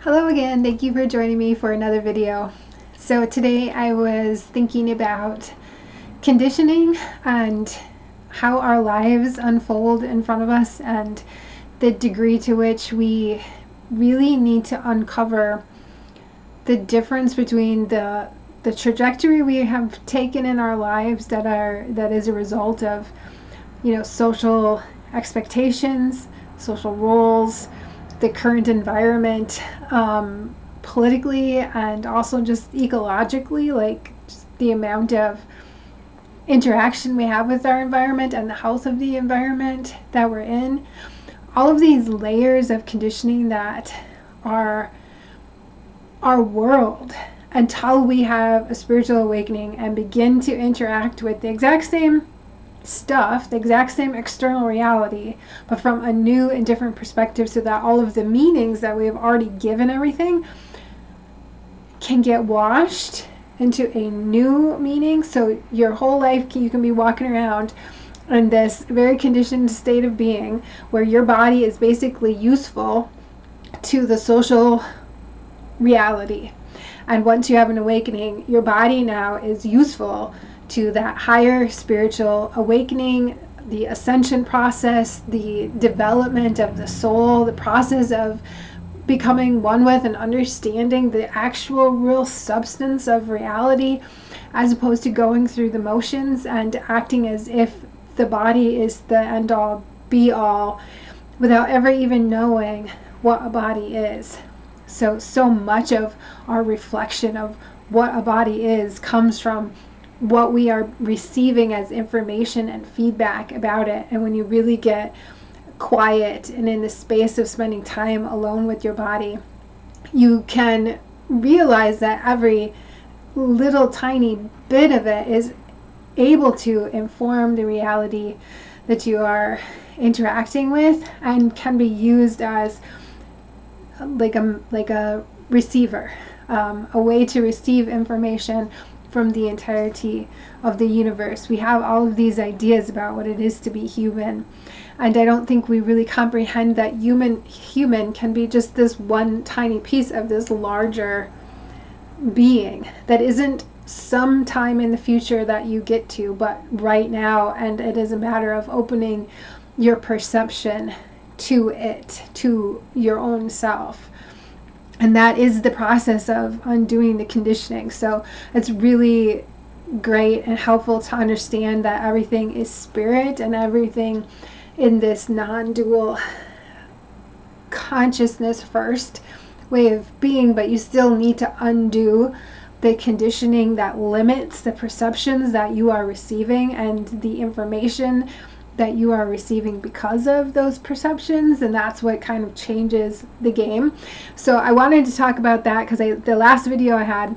Hello again, thank you for joining me for another video. So today I was thinking about conditioning and how our lives unfold in front of us and the degree to which we really need to uncover the difference between the trajectory we have taken in our lives that is a result of social expectations, social roles, the current environment, politically and also just ecologically, like just the amount of interaction we have with our environment and the health of the environment that we're in. All of these layers of conditioning that are our world until we have a spiritual awakening and begin to interact with the exact same stuff, the exact same external reality, but from a new and different perspective, so that all of the meanings that we have already given everything can get washed into a new meaning. So your whole life you can be walking around in this very conditioned state of being where your body is basically useful to the social reality. And once you have an awakening, your body now is useful to that higher spiritual awakening, the ascension process, the development of the soul, the process of becoming one with and understanding the actual real substance of reality, as opposed to going through the motions and acting as if the body is the end all be all without ever even knowing what a body is. So much of our reflection of what a body is comes from what we are receiving as information and feedback about it. And when you really get quiet and in the space of spending time alone with your body, you can realize that every little tiny bit of it is able to inform the reality that you are interacting with and can be used as like a receiver, a way to receive information from the entirety of the universe. We have all of these ideas about what it is to be human, and I don't think we really comprehend that human can be just this one tiny piece of this larger being that isn't sometime in the future that you get to, but right now. And it is a matter of opening your perception to it, to your own self. And that is the process of undoing the conditioning. So it's really great and helpful to understand that everything is spirit and everything in this non-dual consciousness first way of being, but you still need to undo the conditioning that limits the perceptions that you are receiving and the information that you are receiving because of those perceptions, and that's what kind of changes the game. So I wanted to talk about that because the last video I had,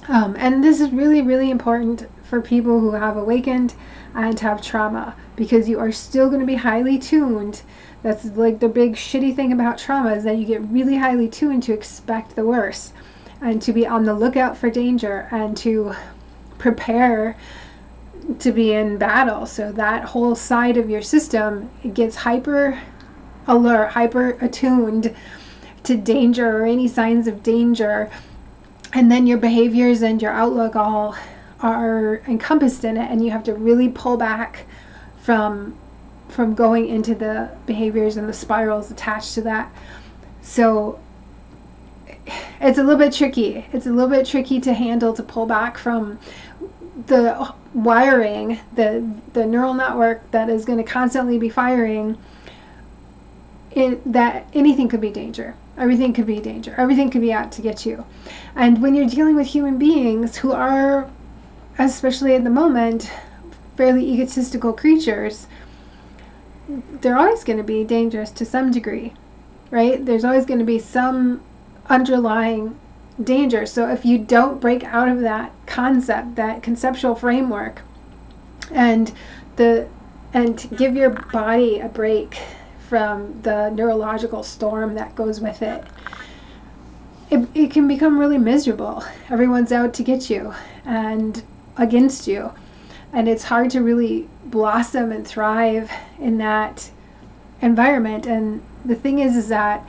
and this is really, really important for people who have awakened and have trauma, because you are still going to be highly tuned. That's like the big shitty thing about trauma, is that you get really highly tuned to expect the worst and to be on the lookout for danger and to prepare to be in battle. So that whole side of your system, it gets hyper alert, hyper attuned to danger or any signs of danger, and then your behaviors and your outlook all are encompassed in it, and you have to really pull back from going into the behaviors and the spirals attached to that. So it's a little bit tricky. It's a little bit tricky to handle, to pull back from the wiring, the neural network that is going to constantly be firing that anything could be danger. Everything could be danger. Everything could be out to get you. And when you're dealing with human beings who are, especially at the moment, fairly egotistical creatures, they're always going to be dangerous to some degree, right? There's always going to be some underlying danger. So if you don't break out of that concept, that conceptual framework, and give your body a break from the neurological storm that goes with it, it can become really miserable. Everyone's out to get you and against you, and it's hard to really blossom and thrive in that environment. And the thing is that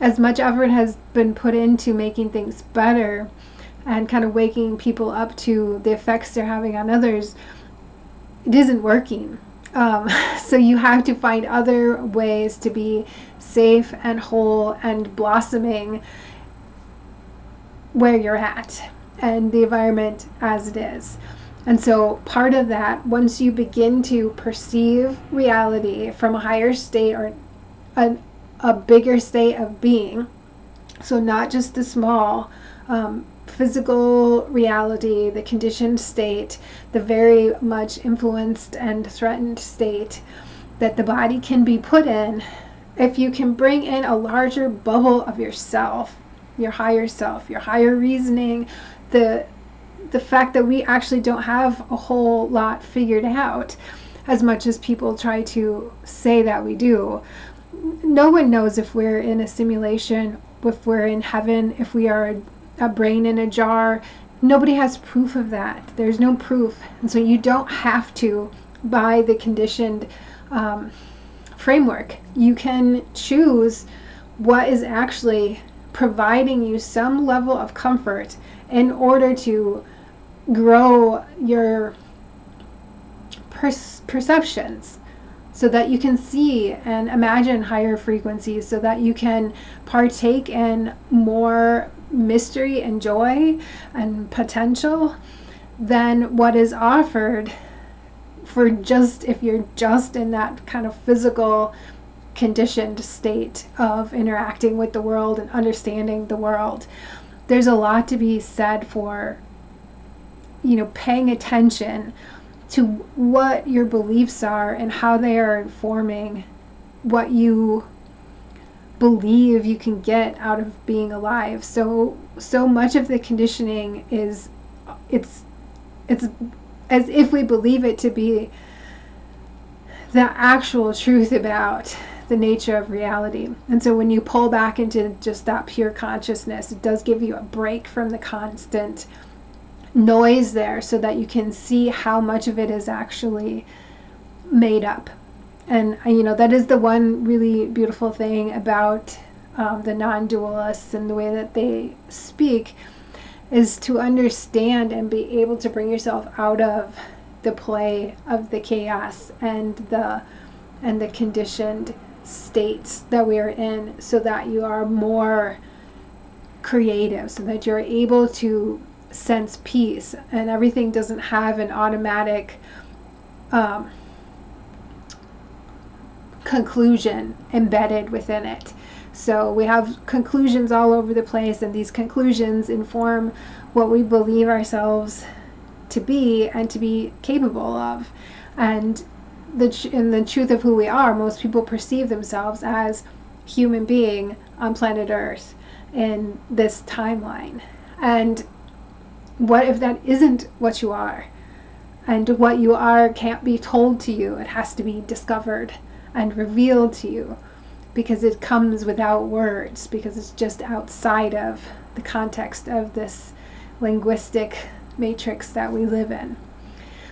as much effort has been put into making things better and kind of waking people up to the effects they're having on others, it isn't working. So you have to find other ways to be safe and whole and blossoming where you're at and the environment as it is. And so part of that, once you begin to perceive reality from a higher state or a bigger state of being, so not just the small physical reality, the conditioned state, the very much influenced and threatened state that the body can be put in, if you can bring in a larger bubble of yourself, your higher reasoning, the fact that we actually don't have a whole lot figured out as much as people try to say that we do. No one knows if we're in a simulation, if we're in heaven, if we are a brain in a jar. Nobody has proof of that. There's no proof. And so you don't have to buy the conditioned framework. You can choose what is actually providing you some level of comfort in order to grow your perceptions, so that you can see and imagine higher frequencies, so that you can partake in more mystery and joy and potential than what is offered for just if you're just in that kind of physical conditioned state of interacting with the world and understanding the world. There's a lot to be said for, paying attention to what your beliefs are and how they are informing what you believe you can get out of being alive. So much of the conditioning is it's as if we believe it to be the actual truth about the nature of reality. And so when you pull back into just that pure consciousness, it does give you a break from the constant noise there, so that you can see how much of it is actually made up. And that is the one really beautiful thing about the non-dualists and the way that they speak, is to understand and be able to bring yourself out of the play of the chaos and the conditioned states that we are in, so that you are more creative, so that you're able to sense peace, and everything doesn't have an automatic conclusion embedded within it. So we have conclusions all over the place, and these conclusions inform what we believe ourselves to be and to be capable of. And in the truth of who we are, most people perceive themselves as human being on planet Earth in this timeline. And what if that isn't what you are? And what you are can't be told to you. It has to be discovered and revealed to you, because it comes without words, because it's just outside of the context of this linguistic matrix that we live in.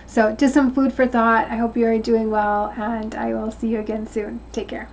So just some food for thought. I hope you are doing well, and I will see you again soon. Take care.